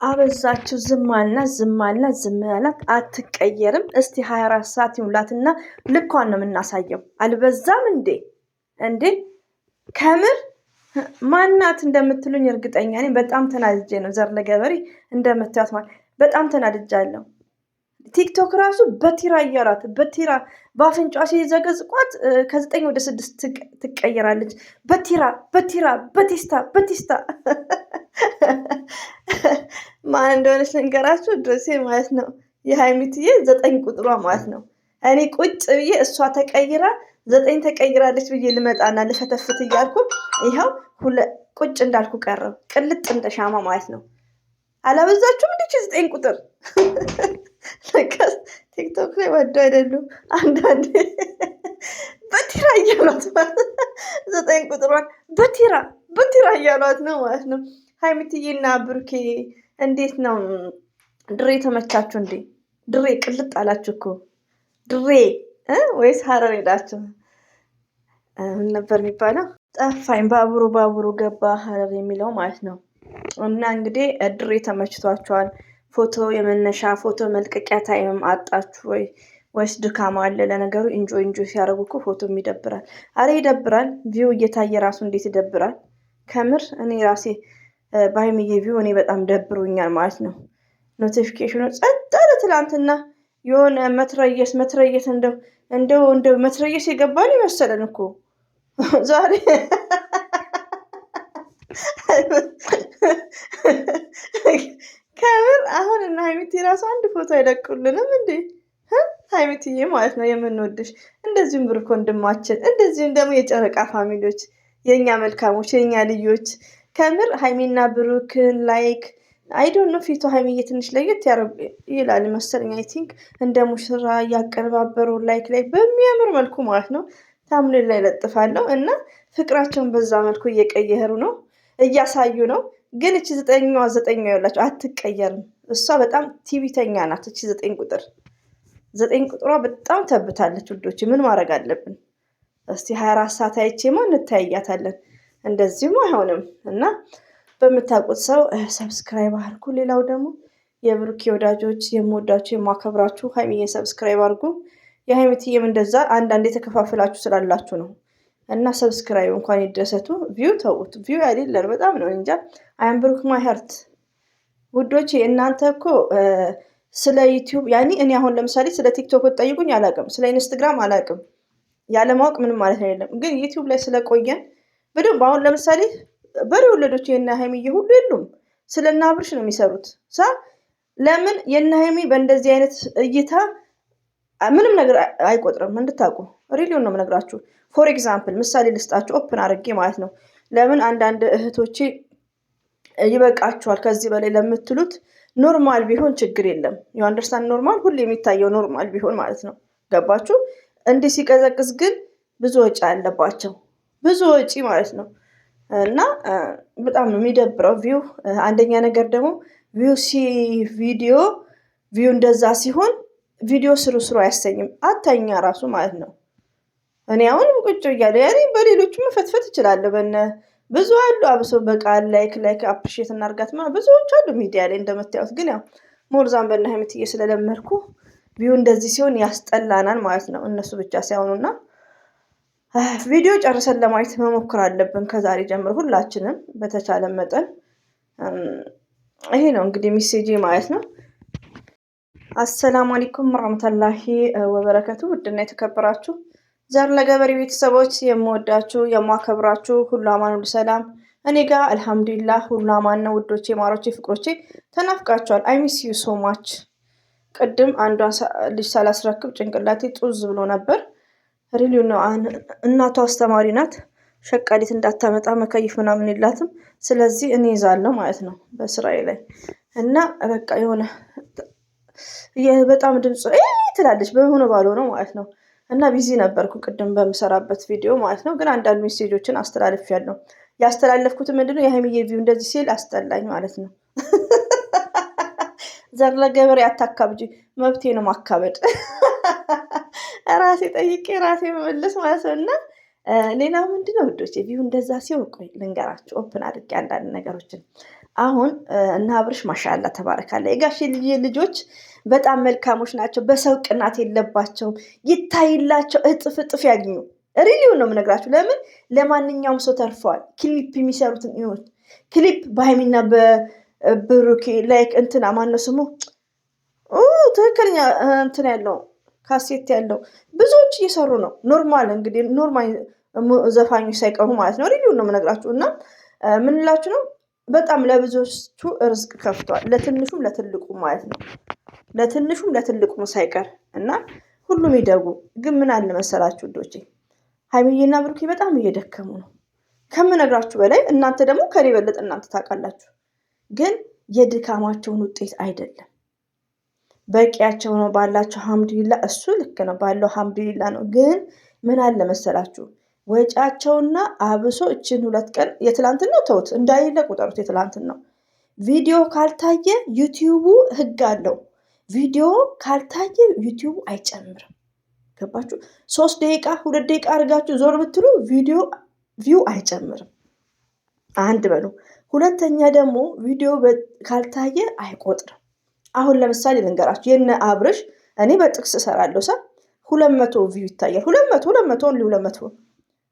አበዛችሁ። ዝም አልናት ዝም አላት አትቀየርም። እስቲ 24 ሰዓት ይሙላትና ልኳን ነው የምናሳየው። አልበዛም እንዴ? እንዴ ከምር ማናት እንደምትሉኝ እርግጠኛ ነኝ። በጣም ተናድጄ ነው ዘር ለገበሬ እንደምታዩት ማለት በጣም ተናድጃለሁ። ቲክቶክ ራሱ በቲራ እያላት በቲራ በአፍንጫ ሲዘገዝቋት ከ9 ወደ 6 ትቀየራለች። በቲራ በቲስታ ማን እንደሆነች ልንገራችሁ። ድረሴ ማለት ነው የሃይሚትዬ 9 ቁጥሯ ማለት ነው። እኔ ቁጭ ብዬ እሷ ተቀይራ 9 ተቀይራለች ብዬ ልመጣና ልፈተፍት እያልኩ ይኸው ቁጭ እንዳልኩ ቀረው። ቅልጥ እንደ ሻማ ማለት ነው። አላበዛችሁም? እንዴች 9 ቁጥር ቲክቶክ ላይ ወዶ አይደሉም አንዳንዴ በቲራ እያሏት ማለት 9 ቁጥሯን በቲራ እያሏት ነው ማለት ነው። ሃይሚትዬና ብሩኬ እንዴት ነው? ድሬ ተመቻችሁ እንዴ? ድሬ ቅልጥ አላችሁ እኮ ድሬ ወይስ ሀረር ሄዳችሁ? ምን ነበር የሚባለው? ጠፋኝ። ባቡሩ ገባ ሀረር የሚለው ማለት ነው። እና እንግዲህ ድሬ ተመችቷችኋል? ፎቶ የመነሻ ፎቶ መልቀቂያ ታይምም አጣችሁ ወይስ ድካም አለ? ለነገሩ ኢንጆይ ሲያደርጉ እኮ ፎቶም ይደብራል። አረ ይደብራል። ቪው እየታየ ራሱ እንዴት ይደብራል! ከምር እኔ ራሴ በሃይሚዬ ቪው እኔ በጣም ደብሮኛል ማለት ነው። ኖቲፊኬሽኑ ጸጥ አለ። ትላንትና የሆነ መትረየስ እንደው መትረየስ የገባን ይመሰለን እኮ ዛሬ ከምር አሁን እና ሃይሚቲ ራሱ አንድ ፎቶ አይለቁልንም እንዴ? ሃይሚትዬ ማለት ነው የምንወድሽ፣ እንደዚሁም ብሩክ ወንድማችን፣ እንደዚሁም ደግሞ የጨረቃ ፋሚሊዎች፣ የእኛ መልካሞች፣ የእኛ ልዮች ከምር ሃይሚና ብሩክን ላይክ አይዶን ነው ፊቱ ሃይሚዬ ትንሽ ለየት ይላል መሰለኝ። አይ ቲንክ እንደ ሙሽራ እያቀነባበሩ ላይክ በሚያምር መልኩ ማለት ነው ታምኔል ላይ ለጥፋለሁ። እና ፍቅራቸውን በዛ መልኩ እየቀየሩ ነው እያሳዩ ነው። ግን እቺ 9 ያላችሁ አትቀየርም። እሷ በጣም ቲቪተኛ ናት። እቺ 9 ቁጥሯ በጣም ተብታለች ውዶች። ምን ማድረግ አለብን? እስቲ 24 ሰዓት አይቼማ እንታያታለን። እንደዚህም አይሆንም። እና በምታውቁት ሰው ሰብስክራይብ አድርጉ። ሌላው ደግሞ የብሩኬ ወዳጆች የምወዳችሁ የማከብራችሁ ሃይሚዬን ሰብስክራይብ አድርጉ። የሃይሚትዬም እንደዛ አንዳንድ የተከፋፈላችሁ ስላላችሁ ነው። እና ሰብስክራይብ እንኳን ይደሰቱ። ቪው ተውት። ቪው አይደለም በጣም ነው እንጃ። አይም ብሩክ ማይ ሀርት ውዶቼ። እናንተ እኮ ስለ ዩቲዩብ እኔ አሁን ለምሳሌ ስለ ቲክቶክ ጠይቁኝ አላውቅም፣ ስለ ኢንስታግራም አላውቅም። ያለማወቅ ምንም ማለት አይደለም። ግን ዩቲዩብ ላይ ስለቆየን በደንብ አሁን ለምሳሌ በሬ ወለዶች የእነ ሃይሚዬ ሁሉ የሉም። ስለና አብርሽ ነው የሚሰሩት። ለምን የእነ ሃይሚ በእንደዚህ አይነት እይታ ምንም ነገር አይቆጥርም። እንድታውቁ ሪሊዮን ነው የምነግራችሁ። ፎር ኤግዛምፕል ምሳሌ ልስጣችሁ ኦፕን አድርጌ ማለት ነው። ለምን አንዳንድ እህቶቼ ይበቃችኋል ከዚህ በላይ ለምትሉት ኖርማል ቢሆን ችግር የለም። ዩ አንደርስታንድ ኖርማል ሁሉ የሚታየው ኖርማል ቢሆን ማለት ነው። ገባችሁ? እንዲህ ሲቀዘቅዝ ግን ብዙ ወጪ አለባቸው፣ ብዙ ወጪ ማለት ነው። እና በጣም ነው የሚደብረው ቪው። አንደኛ ነገር ደግሞ ቪው እንደዛ ሲሆን ቪዲዮ ስሩ አያሰኝም። አታኛ ራሱ ማለት ነው። እኔ አሁን ቁጭ እያለ በሌሎቹ መፈትፈት እችላለሁ። ብዙ አሉ አብሶ በቃል ላይክ አፕሪሼት እናርጋት ብዙዎች አሉ ሚዲያ ላይ እንደምታዩት። ግን ያው ሞርዛን በእነ ሃይሚትዬ ስለለመድኩ ቪው እንደዚህ ሲሆን ያስጠላናል ማለት ነው። እነሱ ብቻ ሳይሆኑና ቪዲዮ ጨርሰን ለማየት መሞከር አለብን ከዛሬ ጀምሮ ሁላችንም በተቻለ መጠን። ይሄ ነው እንግዲህ ሚሴጄ ማለት ነው። አሰላሙ አለይኩም ወራህመቱላሂ ወበረከቱ። ውድና የተከበራችሁ ዘር ለገበሬ ቤተሰቦች የምወዳችሁ የማከብራችሁ ሁሉ አማን ሁሉ ሰላም፣ እኔ ጋር አልሐምዱሊላህ ሁሉ አማን ነው። ውዶቼ ማሮቼ ፍቅሮቼ ተናፍቃችኋል። አይ ሚስ ዩ ሶ ማች። ቅድም አንዷን ልጅ ሳላስረክብ ጭንቅላቴ ጡዝ ብሎ ነበር። ሪሊ ነው። እናቷ አስተማሪ ናት። ሸቃሊት እንዳታመጣ መከይፍ ምናምን የላትም። ስለዚህ እኔ ይዛለሁ ማለት ነው በስራዬ ላይ። እና በቃ የሆነ በጣም ድምፅ ትላለች በሆነ ባልሆነው ማለት ነው። እና ቢዚ ነበርኩ ቅድም በምሰራበት ቪዲዮ ማለት ነው። ግን አንዳንድ ሜሴጆችን አስተላልፌያለሁ። ያስተላለፍኩት ምንድነው የሃይሚዬ ቪው እንደዚህ ሲል አስጠላኝ ማለት ነው። ዘር ለገበሬ አታካብጂ፣ መብቴ ነው ማካበድ። ራሴ ጠይቄ ራሴ መመለስ ማለት ነው። እና ሌላ ምንድነው ውዶች ቪው እንደዛ ሲሆን ቆይ ልንገራችሁ ኦፕን አድርጌ አንዳንድ ነገሮችን አሁን እና አብርሽ ማሻአላ ተባረካለ የጋሽ ልጆች በጣም መልካሞች ናቸው። በሰው ቅናት የለባቸውም። ይታይላቸው፣ እጥፍ እጥፍ ያግኙ። ሪሊውን ነው የምነግራችሁ። ለምን ለማንኛውም ሰው ተርፈዋል። ክሊፕ የሚሰሩትን ይሁን ክሊፕ በሃይሚና በብሩኬ ላይክ እንትና ማነው ስሙ ትክክለኛ እንትን ያለው ካሴት ያለው ብዙዎች እየሰሩ ነው። ኖርማል እንግዲህ ኖርማል ዘፋኞች ሳይቀሩ ማለት ነው። ሪሊውን ነው የምነግራችሁ እና ምንላችሁ ነው በጣም ለብዙዎቹ ርዝቅ ከፍቷል። ለትንሹም ለትልቁም ማለት ነው። ለትንሹም ለትልቁም ሳይቀር እና ሁሉም ይደጉ። ግን ምን አለ መሰላችሁ ውዶቼ ሀይሚዬና ብሩኬ በጣም እየደከሙ ነው ከምነግራችሁ በላይ። እናንተ ደግሞ ከኔ በለጠ እናንተ ታውቃላችሁ። ግን የድካማቸውን ውጤት አይደለም በቂያቸው ነው ባላቸው ሀምድሊላ። እሱ ልክ ነው ባለው ሀምድሊላ ነው። ግን ምን አለ መሰላችሁ ወጫቸውና አብሶ እችን 2 ቀን የትላንትናው ተውት እንዳይለ ቁጠሩት። የትላንትናው ቪዲዮ ካልታየ ዩቲዩቡ ህግ አለው። ቪዲዮ ካልታየ ዩቲዩቡ አይጨምርም። ገባችሁ? 3 ደቂቃ 2 ደቂቃ አድርጋችሁ ዞር ብትሉ ቪው አይጨምርም። አንድ በሉ። ሁለተኛ ደግሞ ቪዲዮ ካልታየ አይቆጥርም። አሁን ለምሳሌ ልንገራችሁ የነ አብርሽ እኔ በጥቅስ እሰራለሁ 200 ቪው ይታያል። 200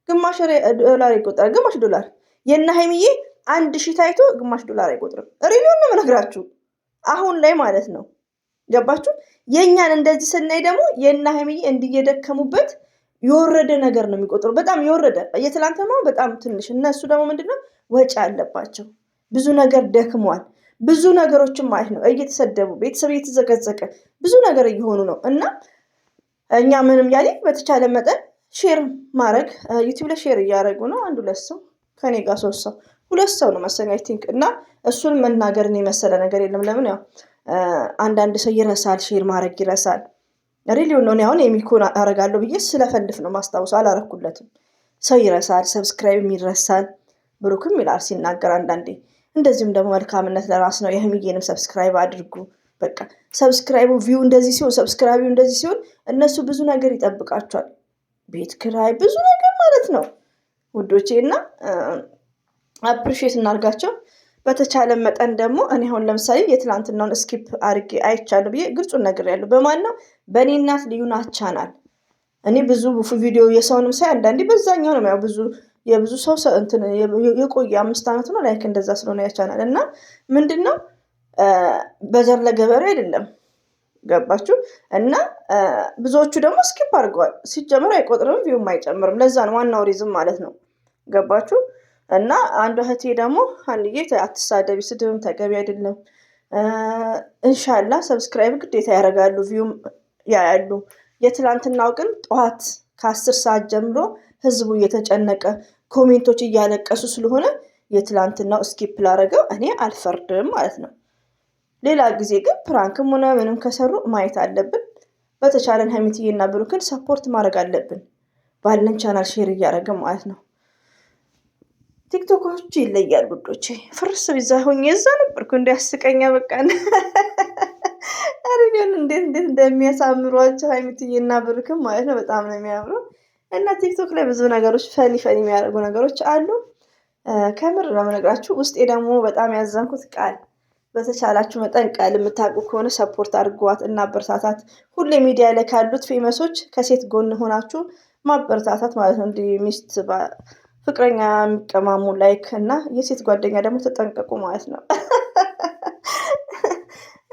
ግማሽ ዶላር ይቆጥራል። ግማሽ ዶላር የነ ሀይሚዬ 1000 ታይቶ ግማሽ ዶላር አይቆጥርም። ሪቪው ነው የምነግራችሁ አሁን ላይ ማለት ነው። ገባችሁ? የኛን እንደዚህ ስናይ ደግሞ የነ ሀይሚዬ እንዲየደከሙበት የወረደ ነገር ነው የሚቆጥሩ። በጣም የወረደ የትላንትናው በጣም ትንሽ። እነሱ ደግሞ ምንድነው ወጪ አለባቸው። ብዙ ነገር ደክሟል። ብዙ ነገሮችን ማለት ነው እየተሰደቡ ቤተሰብ እየተዘቀዘቀ ብዙ ነገር እየሆኑ ነው። እና እኛ ምንም ያለ በተቻለ መጠን ሼር ማድረግ ዩቲዩብ ላይ ሼር እያደረጉ ነው። 1-2 ሰው ከኔ ጋር 3 ሰው 2 ሰው ነው መሰለኝ አይ ቲንክ። እና እሱን መናገርን የመሰለ ነገር የለም። ለምን ያው አንዳንድ ሰው ይረሳል፣ ሼር ማድረግ ይረሳል። ሪሊውን ነው። አሁን የሚኮን አረጋለሁ ብዬ ስለፈልፍ ነው ማስታወስ አላረኩለትም። ሰው ይረሳል፣ ሰብስክራይብ ይረሳል። ብሩክም ይላል ሲናገር አንዳንዴ። እንደዚሁም ደግሞ መልካምነት ለራስ ነው። የህምዬንም ሰብስክራይብ አድርጉ። በቃ ሰብስክራይቡ ቪው እንደዚህ ሲሆን ሰብስክራይቡ እንደዚህ ሲሆን እነሱ ብዙ ነገር ይጠብቃቸዋል። ቤት ክራይ ብዙ ነገር ማለት ነው ውዶቼ። እና አፕሪሼት እናርጋቸው በተቻለ መጠን። ደግሞ እኔ አሁን ለምሳሌ የትላንትናውን ስኪፕ አድርጌ አይቻለሁ ብዬ ግልጹን ነግሬያለሁ። በማን ነው? በእኔ እናት ልዩናት ቻናል። እኔ ብዙ ቪዲዮ የሰውንም ሳይ አንዳንዴ በዛኛው ነው ያው የብዙ ሰው እንትን የቆየ 5 ዓመት ነው ላይክ እንደዛ ስለሆነ ያቻናል። እና ምንድነው በዘር ለገበሬ አይደለም። ገባችሁ? እና ብዙዎቹ ደግሞ ስኪፕ አድርገዋል። ሲጀምር አይቆጥርም፣ ቪውም አይጨምርም። ለዛ ነው ዋናው ሪዝም ማለት ነው። ገባችሁ? እና አንዷ እህቴ ደግሞ አንዬ አትሳደቢ፣ ስድብም ተገቢ አይደለም። ኢንሻአላህ ሰብስክራይብ ግዴታ ያደርጋሉ፣ ቪውም ያያሉ። የትላንትናው ግን ጠዋት ከ10 ሰዓት ጀምሮ ህዝቡ እየተጨነቀ ኮሜንቶች እያለቀሱ ስለሆነ የትላንትናው ስኪፕ ላደረገው እኔ አልፈርድም ማለት ነው። ሌላ ጊዜ ግን ፕራንክም ሆነ ምንም ከሰሩ ማየት አለብን። በተቻለን ሀይሚትዬና ብሩክን ሰፖርት ማድረግ አለብን። ባለን ቻናል ሼር እያደረግን ማለት ነው። ቲክቶኮች ይለያሉ ውዶቼ። ፍርስ ቢዛ ሆኜ እዛ ነበርኩ እንዲያስቀኛ በቃ አሪን እንዴት እንደሚያሳምሯቸው ሀይሚትዬና ብሩክን ማለት ነው። በጣም ነው የሚያምሩ። እና ቲክቶክ ላይ ብዙ ነገሮች ፈኒ የሚያደርጉ ነገሮች አሉ። ከምር ነው የምነግራችሁ። ውስጤ ደግሞ በጣም ያዘንኩት ቃል በተቻላችሁ መጠን ቃል የምታውቁ ከሆነ ሰፖርት አድርጓት እና አበረታታት። ሁሌ ሚዲያ ላይ ካሉት ፌመሶች ከሴት ጎን ሆናችሁ ማበረታታት ማለት ነው። እንዲህ ሚስት ፍቅረኛ የሚቀማሙ ላይክ እና የሴት ጓደኛ ደግሞ ተጠንቀቁ ማለት ነው።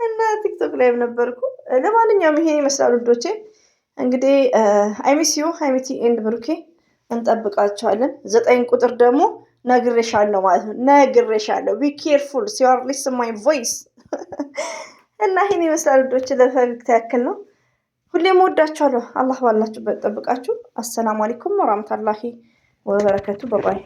እና ቲክቶክ ላይም ነበርኩ። ለማንኛውም ይሄ ይመስላል ውዶቼ። እንግዲህ አይሚሲዩ ሀይሚቲ ኤንድ ብሩኬ እንጠብቃቸዋለን። 9 ቁጥር ደግሞ ነግሬሻለሁ ማለት ነው። ነግሬሻለሁ ቢ ኬርፉል ሲዩር ሊስን ማይ ቮይስ። እና ይሄን ይመስላል ውዶቼ። ለፈገግታ ያክል ነው። ሁሌም ወዳችኋለሁ። አላህ ባላችሁበት ጠብቃችሁ። አሰላሙ አለይኩም ወራህመቱላሂ ወበረከቱ። ባይ